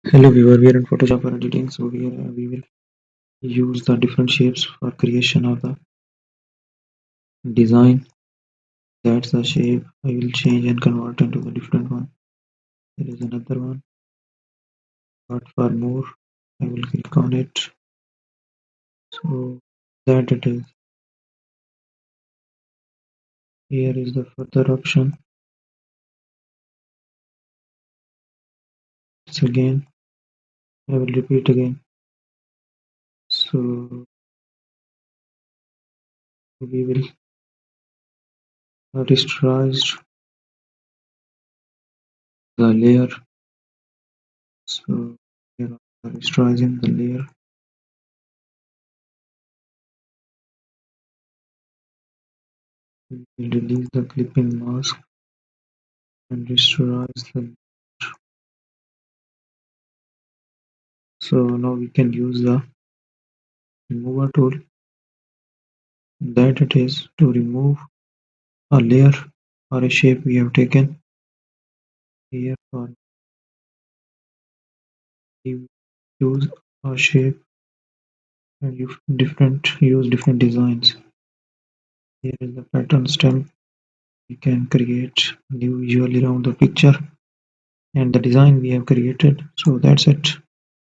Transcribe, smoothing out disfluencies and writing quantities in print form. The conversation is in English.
Hello viewer, we are in Photoshop for editing, so we will use the different shapes for creation of the design. That's the shape I will change and convert into the different one. There is another one, but for more I will click on it. So that it is. Here is the further option. It's again, I will repeat again. So we will rasterize the layer. So here are rasterizing the layer. We will release the clipping mask and rasterize the. So now we can use the remover tool. That it is to remove a layer or a shape we have taken. Here for we use a shape and use different designs. Here is the pattern stamp. We can create new visual around the picture and the design we have created. So that's it.